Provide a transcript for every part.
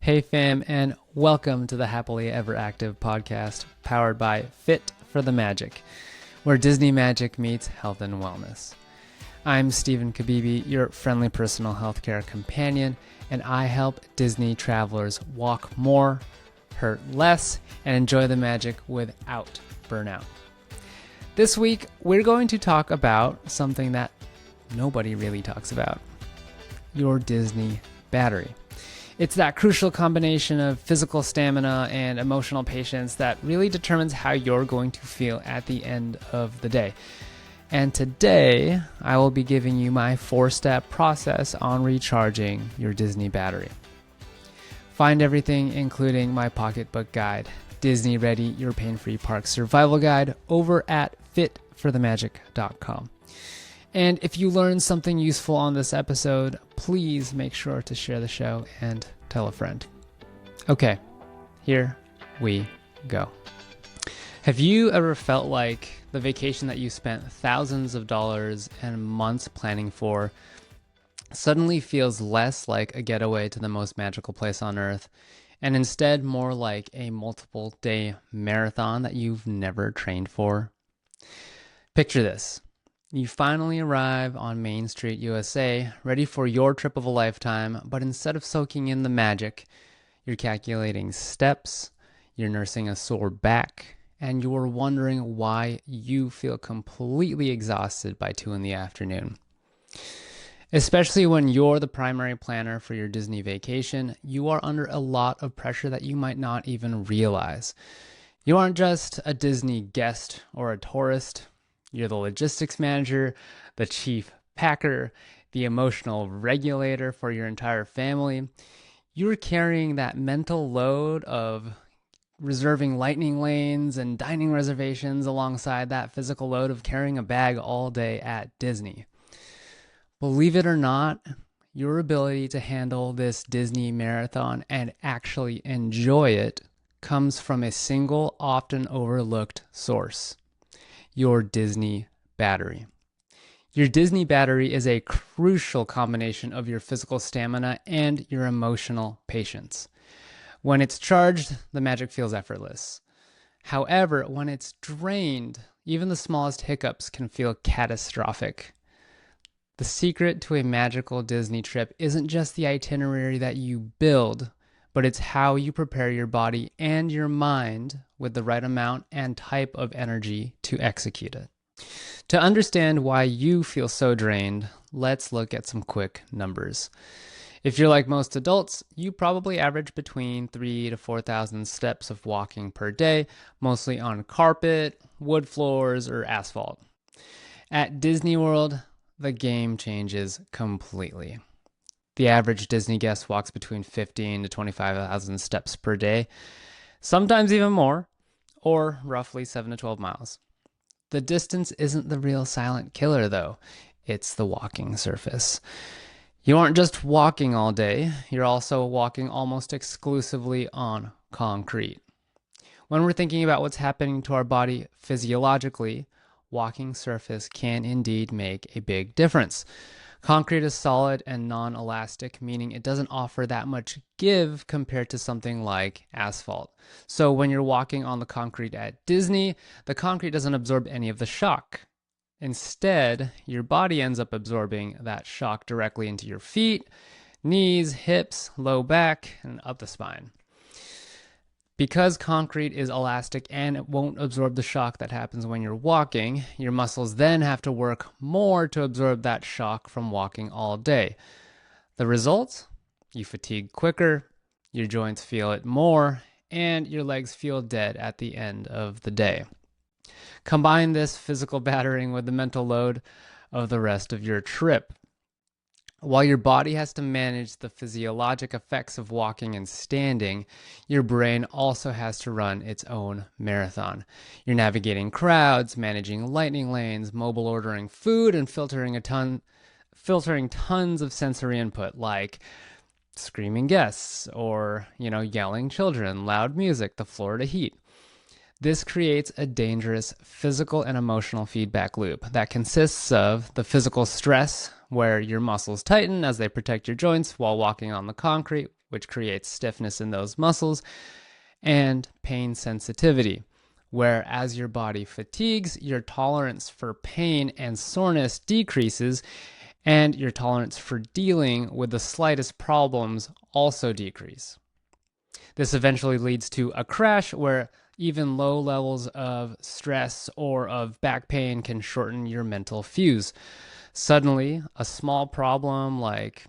Hey fam, and welcome to the Happily Ever Active podcast powered by Fit for the Magic, where Disney magic meets health and wellness. I'm Stephen Kabibi, your friendly personal healthcare companion, and I help Disney travelers walk more, hurt less, and enjoy the magic without burnout. This week, we're going to talk about something that nobody really talks about: your Disney battery. It's that crucial combination of physical stamina and emotional patience that really determines how you're going to feel at the end of the day. And today, I will be giving you my 4-step process on recharging your Disney battery. Find everything, including my pocketbook guide, Disney Ready Your Pain-Free Park Survival Guide, over at fitforthemagic.com. And if you learned something useful on this episode, please make sure to share the show and tell a friend. Okay, here we go. Have you ever felt like the vacation that you spent thousands of dollars and months planning for suddenly feels less like a getaway to the most magical place on earth, and instead more like a multiple-day marathon that you've never trained for? Picture this. You finally arrive on Main Street, USA, ready for your trip of a lifetime, but instead of soaking in the magic, you're calculating steps, you're nursing a sore back, and you're wondering why you feel completely exhausted by 2 in the afternoon. Especially when you're the primary planner for your Disney vacation, you are under a lot of pressure that you might not even realize. You aren't just a Disney guest or a tourist. You're the logistics manager, the chief packer, the emotional regulator for your entire family. You're carrying that mental load of reserving lightning lanes and dining reservations alongside that physical load of carrying a bag all day at Disney. Believe it or not, your ability to handle this Disney marathon and actually enjoy it comes from a single, often overlooked source: your Disney battery. Your Disney battery is a crucial combination of your physical stamina and your emotional patience. When it's charged, the magic feels effortless. However, when it's drained, even the smallest hiccups can feel catastrophic. The secret to a magical Disney trip isn't just the itinerary that you build, but it's how you prepare your body and your mind with the right amount and type of energy to execute it. To understand why you feel so drained, let's look at some quick numbers. If you're like most adults, you probably average between 3,000 to 4,000 steps of walking per day, mostly on carpet, wood floors, or asphalt. At Disney World, the game changes completely. The average Disney guest walks between 15,000 to 25,000 steps per day, sometimes even more, or roughly 7 to 12 miles. The distance isn't the real silent killer, though. It's the walking surface. You aren't just walking all day, you're also walking almost exclusively on concrete. When we're thinking about what's happening to our body physiologically, walking surface can indeed make a big difference. Concrete is solid and non-elastic, meaning it doesn't offer that much give compared to something like asphalt. So when you're walking on the concrete at Disney, the concrete doesn't absorb any of the shock. Instead, your body ends up absorbing that shock directly into your feet, knees, hips, low back, and up the spine. Because concrete is elastic and it won't absorb the shock that happens when you're walking, your muscles then have to work more to absorb that shock from walking all day. The result? You fatigue quicker, your joints feel it more, and your legs feel dead at the end of the day. Combine this physical battering with the mental load of the rest of your trip. While your body has to manage the physiologic effects of walking and standing, your brain also has to run its own marathon. You're navigating crowds, managing lightning lanes, mobile ordering food, and filtering tons of sensory input like screaming guests or, yelling children, loud music, the Florida heat. This creates a dangerous physical and emotional feedback loop that consists of the physical stress, where your muscles tighten as they protect your joints while walking on the concrete, which creates stiffness in those muscles, and pain sensitivity, where as your body fatigues, your tolerance for pain and soreness decreases, and your tolerance for dealing with the slightest problems also decrease. This eventually leads to a crash where even low levels of stress or of back pain can shorten your mental fuse. Suddenly, a small problem like,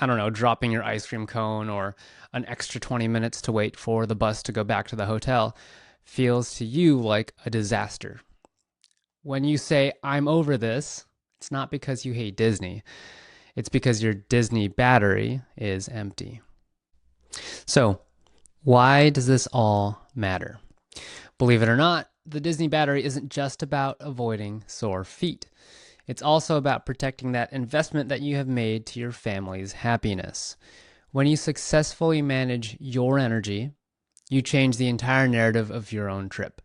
I don't know, dropping your ice cream cone or an extra 20 minutes to wait for the bus to go back to the hotel feels to you like a disaster. When you say, I'm over this, it's not because you hate Disney. It's because your Disney battery is empty. So, why does this all matter? Believe it or not, the Disney battery isn't just about avoiding sore feet. It's also about protecting that investment that you have made to your family's happiness. When you successfully manage your energy, you change the entire narrative of your own trip.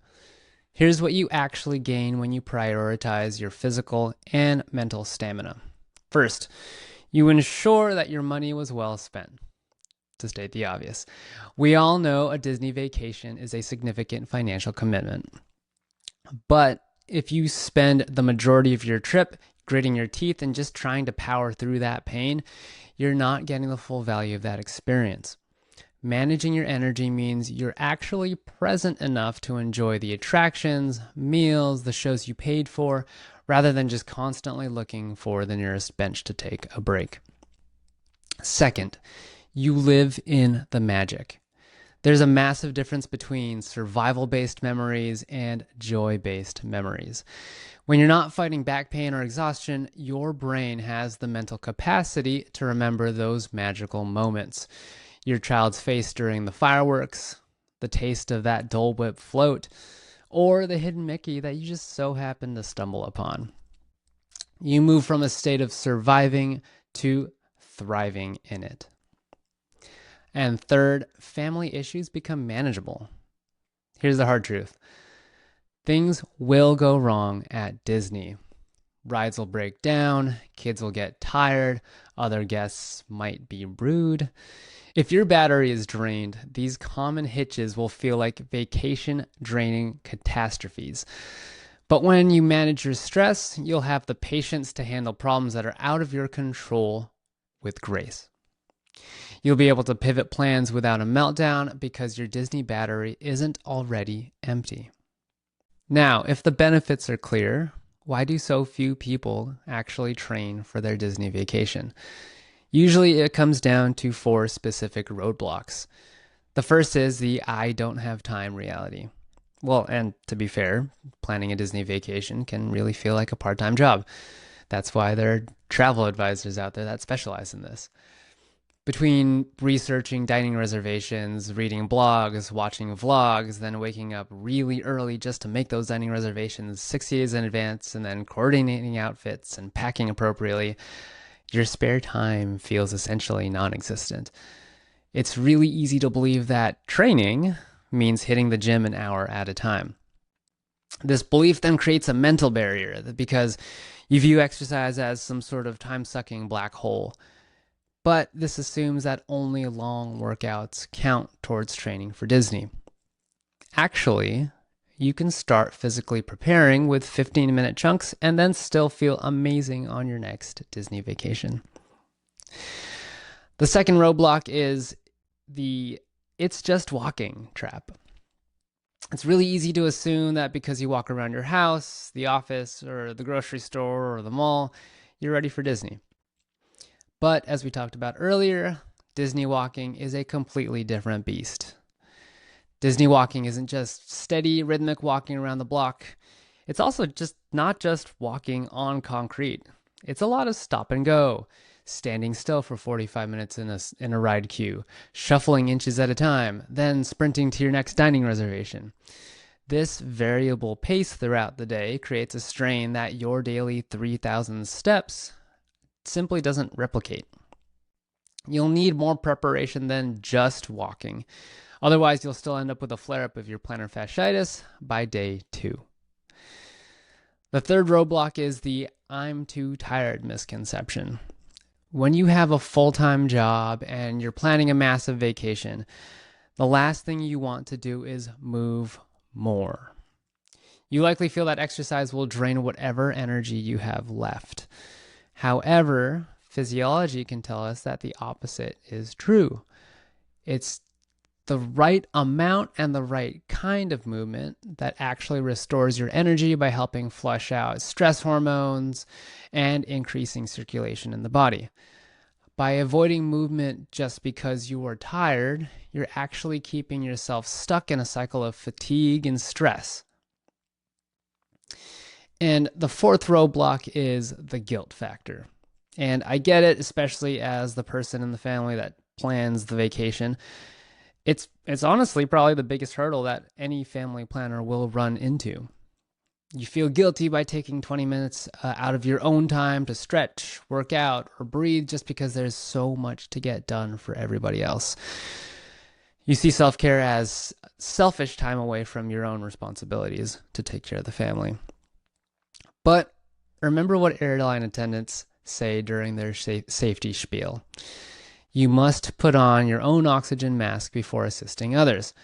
Here's what you actually gain when you prioritize your physical and mental stamina. First, you ensure that your money was well spent. To state the obvious, we all know a Disney vacation is a significant financial commitment. But if you spend the majority of your trip gritting your teeth and just trying to power through that pain, you're not getting the full value of that experience. Managing your energy means you're actually present enough to enjoy the attractions, meals, the shows you paid for, rather than just constantly looking for the nearest bench to take a break. Second, you live in the magic. There's a massive difference between survival-based memories and joy-based memories. When you're not fighting back pain or exhaustion, your brain has the mental capacity to remember those magical moments. Your child's face during the fireworks, the taste of that Dole Whip float, or the hidden Mickey that you just so happen to stumble upon. You move from a state of surviving to thriving in it. And third, family issues become manageable. Here's the hard truth. Things will go wrong at Disney. Rides will break down, kids will get tired, other guests might be rude. If your battery is drained, these common hitches will feel like vacation-draining catastrophes. But when you manage your stress, you'll have the patience to handle problems that are out of your control with grace. You'll be able to pivot plans without a meltdown because your Disney battery isn't already empty. Now, if the benefits are clear, why do so few people actually train for their Disney vacation? Usually it comes down to 4 specific roadblocks. The first is the I don't have time reality. Well, and to be fair, planning a Disney vacation can really feel like a part-time job. That's why there are travel advisors out there that specialize in this. Between researching dining reservations, reading blogs, watching vlogs, then waking up really early just to make those dining reservations 6 days in advance, and then coordinating outfits and packing appropriately, your spare time feels essentially non-existent. It's really easy to believe that training means hitting the gym an hour at a time. This belief then creates a mental barrier because you view exercise as some sort of time-sucking black hole. But this assumes that only long workouts count towards training for Disney. Actually, you can start physically preparing with 15-minute chunks and then still feel amazing on your next Disney vacation. The second roadblock is the "it's just walking" trap. It's really easy to assume that because you walk around your house, the office, or the grocery store, or the mall, you're ready for Disney. But as we talked about earlier, Disney walking is a completely different beast. Disney walking isn't just steady, rhythmic walking around the block. It's also just not just walking on concrete. It's a lot of stop and go, standing still for 45 minutes in a ride queue, shuffling inches at a time, then sprinting to your next dining reservation. This variable pace throughout the day creates a strain that your daily 3,000 steps simply doesn't replicate. You'll need more preparation than just walking. Otherwise, you'll still end up with a flare-up of your plantar fasciitis by day 2. The third roadblock is the "I'm too tired" misconception. When you have a full-time job and you're planning a massive vacation, the last thing you want to do is move more. You likely feel that exercise will drain whatever energy you have left. However, physiology can tell us that the opposite is true. It's the right amount and the right kind of movement that actually restores your energy by helping flush out stress hormones and increasing circulation in the body. By avoiding movement just because you are tired, you're actually keeping yourself stuck in a cycle of fatigue and stress. And the fourth roadblock is the guilt factor. And I get it, especially as the person in the family that plans the vacation. It's honestly probably the biggest hurdle that any family planner will run into. You feel guilty by taking 20 minutes out of your own time to stretch, work out, or breathe just because there's so much to get done for everybody else. You see self-care as selfish time away from your own responsibilities to take care of the family. But remember what airline attendants say during their safety spiel. You must put on your own oxygen mask before assisting others.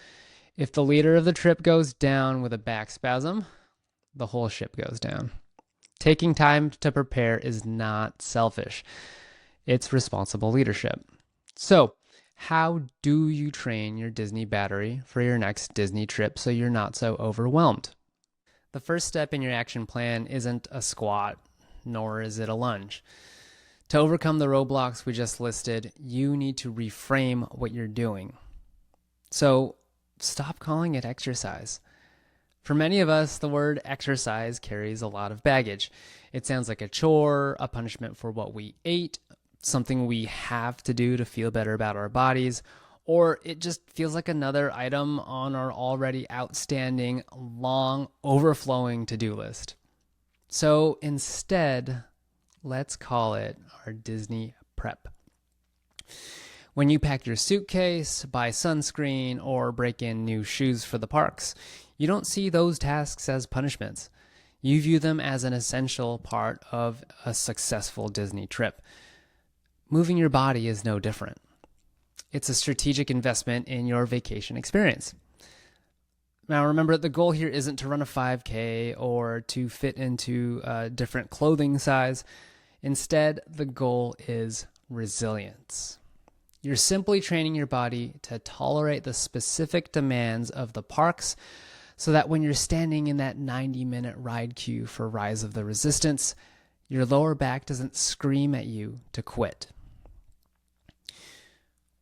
If the leader of the trip goes down with a back spasm, the whole ship goes down. Taking time to prepare is not selfish. It's responsible leadership. So, how do you train your Disney battery for your next Disney trip so you're not so overwhelmed? The first step in your action plan isn't a squat, nor is it a lunge. To overcome the roadblocks we just listed, you need to reframe what you're doing. So stop calling it exercise. For many of us, the word exercise carries a lot of baggage. It sounds like a chore, a punishment for what we ate, something we have to do to feel better about our bodies, or it just feels like another item on our already outstanding, long, overflowing to-do list. So instead, let's call it our Disney prep. When you pack your suitcase, buy sunscreen, or break in new shoes for the parks, you don't see those tasks as punishments. You view them as an essential part of a successful Disney trip. Moving your body is no different. It's a strategic investment in your vacation experience. Now, remember, the goal here isn't to run a 5K or to fit into a different clothing size. Instead, the goal is resilience. You're simply training your body to tolerate the specific demands of the parks so that when you're standing in that 90-minute ride queue for Rise of the Resistance, your lower back doesn't scream at you to quit.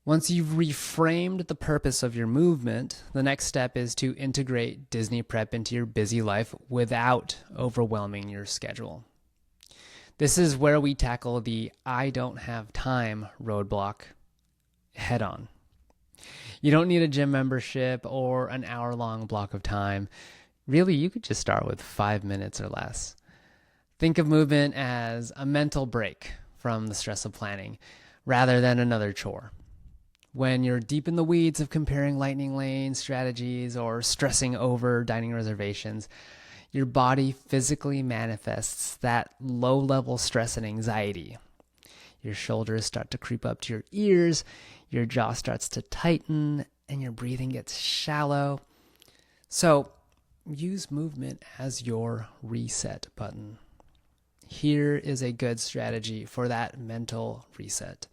Once you've reframed the purpose of your movement, the next step is to integrate Disney prep into your busy life without overwhelming your schedule. This is where we tackle the I don't have time roadblock head on. You don't need a gym membership or an hour-long block of time. Really, you could just start with 5 minutes or less. Think of movement as a mental break from the stress of planning rather than another chore. When you're deep in the weeds of comparing lightning lane strategies or stressing over dining reservations, your body physically manifests that low-level stress and anxiety. Your shoulders start to creep up to your ears, your jaw starts to tighten, and your breathing gets shallow. So use movement as your reset button. Here is a good strategy for that mental reset.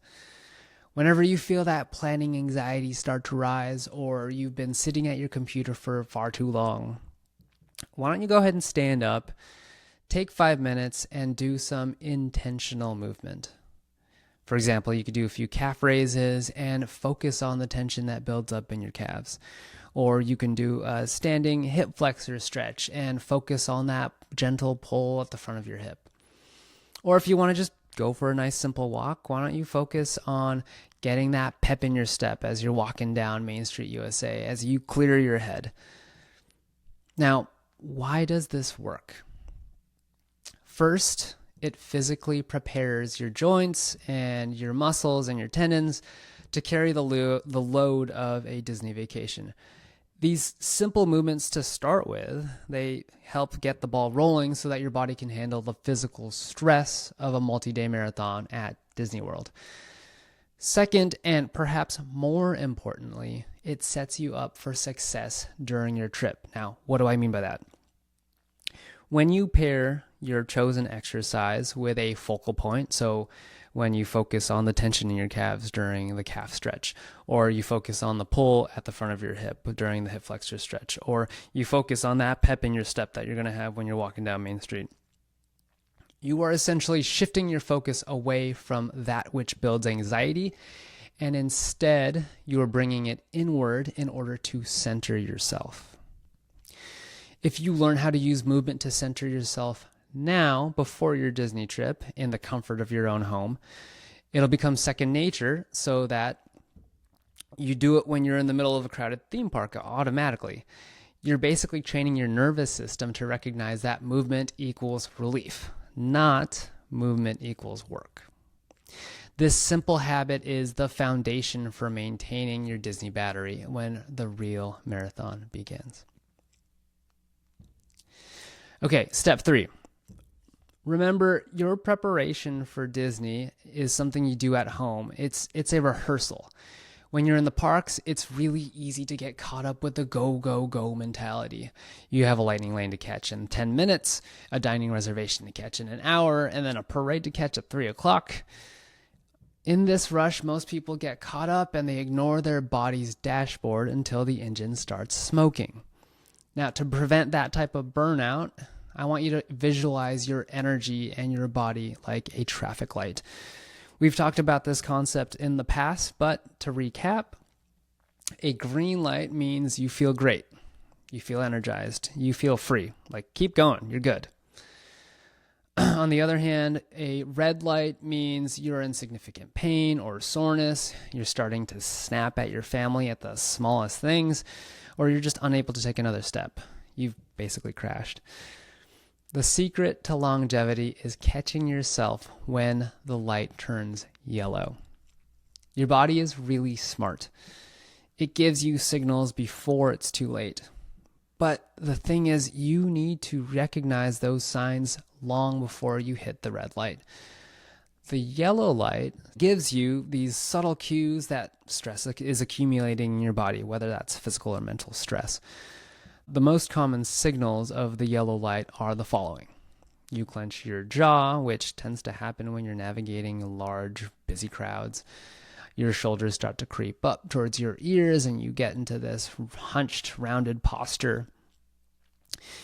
Whenever you feel that planning anxiety start to rise or you've been sitting at your computer for far too long, why don't you go ahead and stand up, take 5 minutes, and do some intentional movement. For example, you could do a few calf raises and focus on the tension that builds up in your calves. Or you can do a standing hip flexor stretch and focus on that gentle pull at the front of your hip. Or if you want to just go for a nice simple walk, why don't you focus on getting that pep in your step as you're walking down Main Street USA, as you clear your head. Now, why does this work? First, it physically prepares your joints and your muscles and your tendons to carry the load of a Disney vacation. These simple movements to start with, they help get the ball rolling so that your body can handle the physical stress of a multi-day marathon at Disney World. Second, and perhaps more importantly, it sets you up for success during your trip. Now, what do I mean by that? When you pair your chosen exercise with a focal point, so when you focus on the tension in your calves during the calf stretch, or you focus on the pull at the front of your hip during the hip flexor stretch, or you focus on that pep in your step that you're going to have when you're walking down Main Street, you are essentially shifting your focus away from that which builds anxiety, and instead you are bringing it inward in order to center yourself. If you learn how to use movement to center yourself now, before your Disney trip, in the comfort of your own home, it'll become second nature, so that you do it when you're in the middle of a crowded theme park automatically. You're basically training your nervous system to recognize that movement equals relief, not movement equals work. This simple habit is the foundation for maintaining your Disney battery when the real marathon begins. Okay, step 3. Remember, your preparation for Disney is something you do at home. It's a rehearsal. When you're in the parks, it's really easy to get caught up with the go, go, go mentality. You have a lightning lane to catch in 10 minutes, a dining reservation to catch in an hour, and then a parade to catch at 3 o'clock. In this rush, most people get caught up and they ignore their body's dashboard until the engine starts smoking. Now, to prevent that type of burnout, I want you to visualize your energy and your body like a traffic light. We've talked about this concept in the past, but to recap, a green light means you feel great, you feel energized, you feel free, like keep going, you're good. On the other hand, a red light means you're in significant pain or soreness, you're starting to snap at your family at the smallest things, or you're just unable to take another step. You've basically crashed. The secret to longevity is catching yourself when the light turns yellow. Your body is really smart. It gives you signals before it's too late. But the thing is, you need to recognize those signs long before you hit the red light. The yellow light gives you these subtle cues that stress is accumulating in your body, whether that's physical or mental stress. The most common signals of the yellow light are the following. You clench your jaw, which tends to happen when you're navigating large, busy crowds. Your shoulders start to creep up towards your ears and you get into this hunched, rounded posture.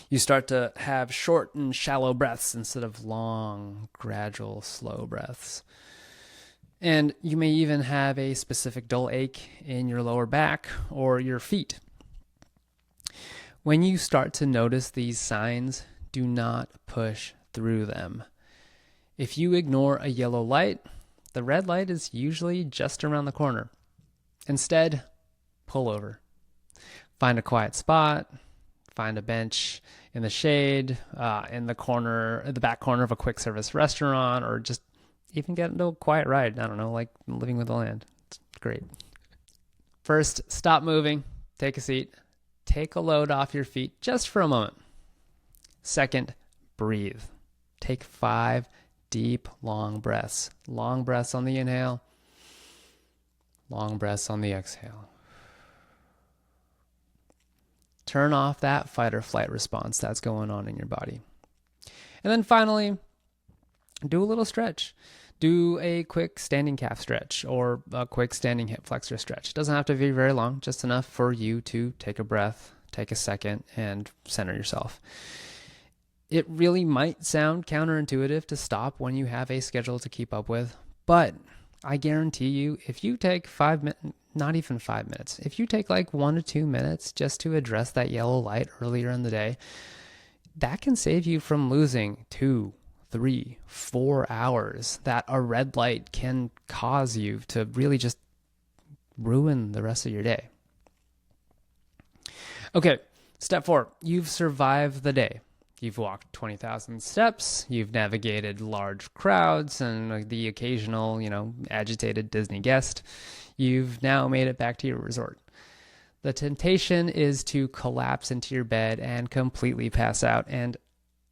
You start to have short and shallow breaths instead of long, gradual, slow breaths. And you may even have a specific dull ache in your lower back or your feet. When you start to notice these signs, do not push through them. If you ignore a yellow light, the red light is usually just around the corner. Instead, pull over. Find a quiet spot, find a bench in the shade, in the back corner of a quick service restaurant, or just even get into a quiet ride. I don't know, like Living with the Land. It's great. First, stop moving, take a seat. Take a load off your feet just for a moment. Second, breathe. Take 5 deep, long breaths. Long breaths on the inhale. Long breaths on the exhale. Turn off that fight or flight response that's going on in your body. And then finally, do a little stretch. Do a quick standing calf stretch or a quick standing hip flexor stretch. It doesn't have to be very long, just enough for you to take a breath, take a second, and center yourself. It really might sound counterintuitive to stop when you have a schedule to keep up with, but I guarantee you, if you take 5 minutes, not even 5 minutes, if you take like 1 to 2 minutes just to address that yellow light earlier in the day, that can save you from losing 2, 3, 4 hours that a red light can cause you to really just ruin the rest of your day. Okay, step 4, you've survived the day. You've walked 20,000 steps, you've navigated large crowds and the occasional, agitated Disney guest. You've now made it back to your resort. The temptation is to collapse into your bed and completely pass out, and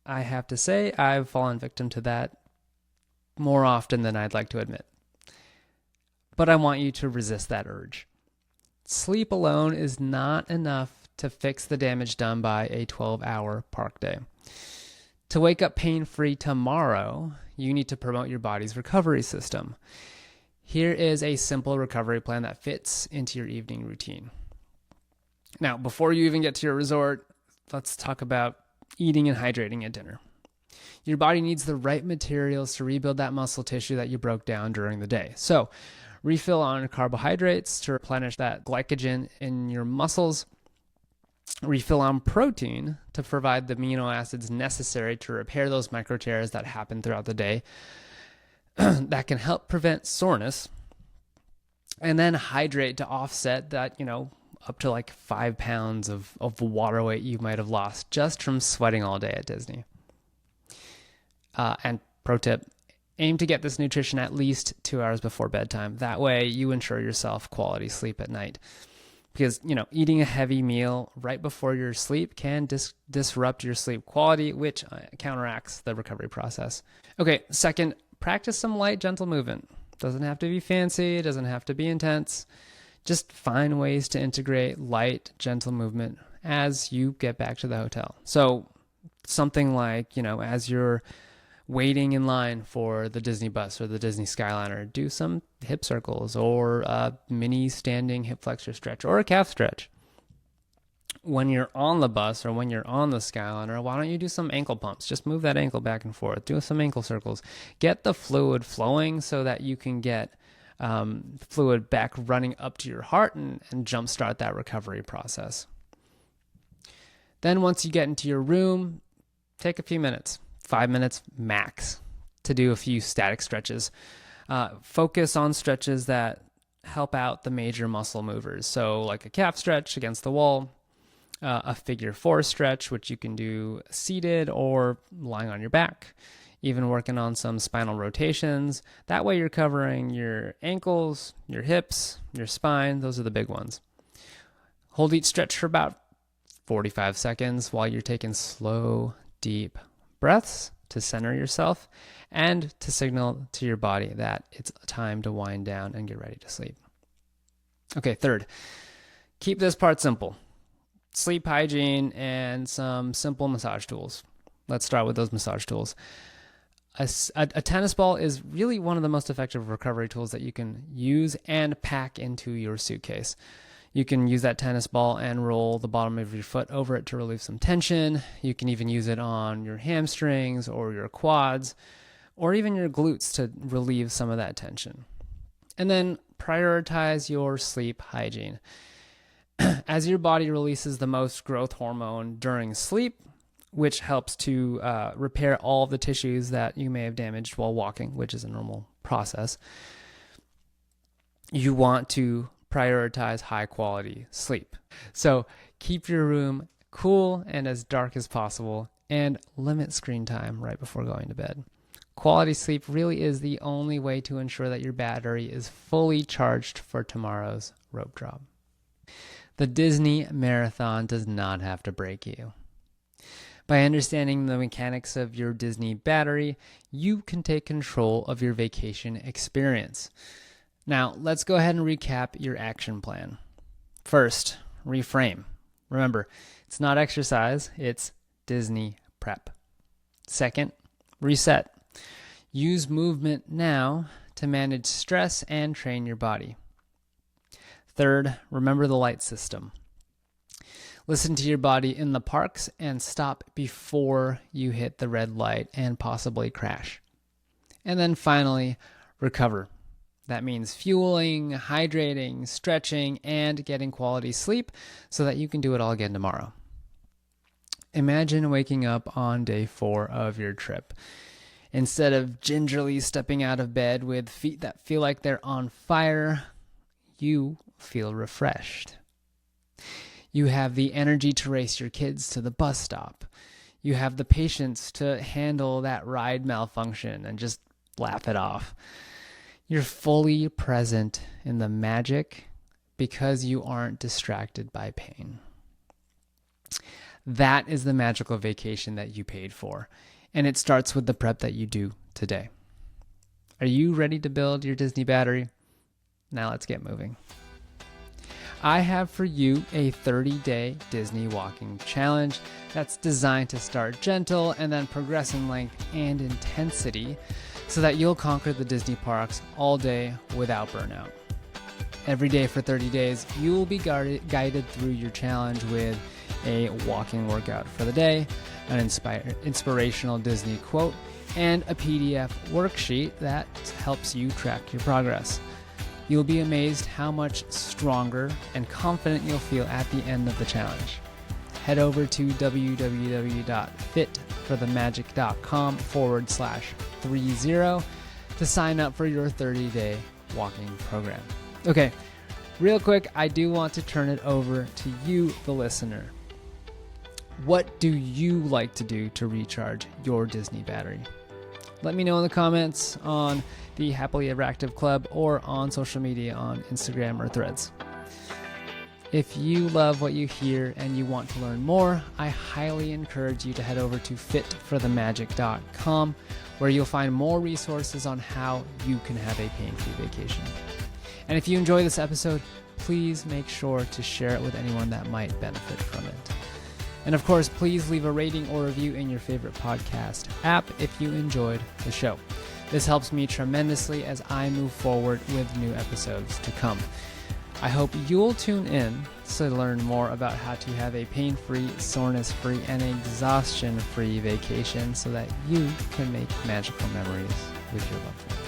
I have to say, I've fallen victim to that more often than I'd like to admit. But I want you to resist that urge. Sleep alone is not enough to fix the damage done by a 12-hour park day. To wake up pain-free tomorrow, you need to promote your body's recovery system. Here is a simple recovery plan that fits into your evening routine. Now, before you even get to your resort, let's talk about eating and hydrating at dinner. Your body needs the right materials to rebuild that muscle tissue that you broke down during the day. So, refill on carbohydrates to replenish that glycogen in your muscles. Refill on protein to provide the amino acids necessary to repair those micro tears that happen throughout the day that can help prevent soreness. And then hydrate to offset that, up to like 5 pounds of water weight you might have lost just from sweating all day at Disney. And pro tip, aim to get this nutrition at least 2 hours before bedtime. That way you ensure yourself quality sleep at night. Because, eating a heavy meal right before your sleep can disrupt your sleep quality, which counteracts the recovery process. Okay, second, practice some light, gentle movement. Doesn't have to be fancy, doesn't have to be intense. Just find ways to integrate light, gentle movement as you get back to the hotel. So something like, as you're waiting in line for the Disney bus or the Disney Skyliner, do some hip circles or a mini standing hip flexor stretch or a calf stretch. When you're on the bus or when you're on the Skyliner, why don't you do some ankle pumps? Just move that ankle back and forth. Do some ankle circles. Get the fluid flowing so that you can get fluid back running up to your heart and jumpstart that recovery process. Then once you get into your room, take a few minutes. 5 minutes max to do a few static stretches. Focus on stretches that help out the major muscle movers. So like a calf stretch against the wall, a figure 4 stretch, which you can do seated or lying on your back, even working on some spinal rotations. That way you're covering your ankles, your hips, your spine. Those are the big ones. Hold each stretch for about 45 seconds while you're taking slow, deep breaths to center yourself and to signal to your body that it's time to wind down and get ready to sleep. Okay, third, keep this part simple. Sleep hygiene and some simple massage tools. Let's start with those massage tools. A tennis ball is really one of the most effective recovery tools that you can use and pack into your suitcase. You can use that tennis ball and roll the bottom of your foot over it to relieve some tension. You can even use it on your hamstrings or your quads or even your glutes to relieve some of that tension. And then prioritize your sleep hygiene. As your body releases the most growth hormone during sleep, which helps to repair all of the tissues that you may have damaged while walking, which is a normal process, you want to prioritize high quality sleep. So keep your room cool and as dark as possible and limit screen time right before going to bed. Quality sleep really is the only way to ensure that your battery is fully charged for tomorrow's rope drop. The Disney Marathon does not have to break you. By understanding the mechanics of your Disney battery, you can take control of your vacation experience. Now, let's go ahead and recap your action plan. First, reframe. Remember, it's not exercise, it's Disney prep. Second, reset. Use movement now to manage stress and train your body. Third, remember the light system. Listen to your body in the parks and stop before you hit the red light and possibly crash. And then finally, recover. That means fueling, hydrating, stretching, and getting quality sleep so that you can do it all again tomorrow. Imagine waking up on day 4 of your trip. Instead of gingerly stepping out of bed with feet that feel like they're on fire, you feel refreshed. You have the energy to race your kids to the bus stop. You have the patience to handle that ride malfunction and just laugh it off. You're fully present in the magic because you aren't distracted by pain. That is the magical vacation that you paid for, and it starts with the prep that you do today. Are you ready to build your Disney battery? Now let's get moving. I have for you a 30-day Disney walking challenge that's designed to start gentle and then progress in length and intensity so that you'll conquer the Disney parks all day without burnout. Every day for 30 days, you will be guided through your challenge with a walking workout for the day, an inspirational Disney quote, and a PDF worksheet that helps you track your progress. You'll be amazed how much stronger and confident you'll feel at the end of the challenge. Head over to www.fitforthemagic.com/30 to sign up for your 30-day walking program. Okay, real quick, I do want to turn it over to you, the listener. What do you like to do to recharge your Disney battery? Let me know in the comments on the Happily Ever Active Club or on social media on Instagram or Threads. If you love what you hear and you want to learn more, I highly encourage you to head over to fitforthemagic.com, where you'll find more resources on how you can have a pain-free vacation. And if you enjoy this episode, please make sure to share it with anyone that might benefit from it. And of course, please leave a rating or review in your favorite podcast app if you enjoyed the show. This helps me tremendously as I move forward with new episodes to come. I hope you'll tune in to learn more about how to have a pain-free, soreness-free, and exhaustion-free vacation so that you can make magical memories with your loved ones.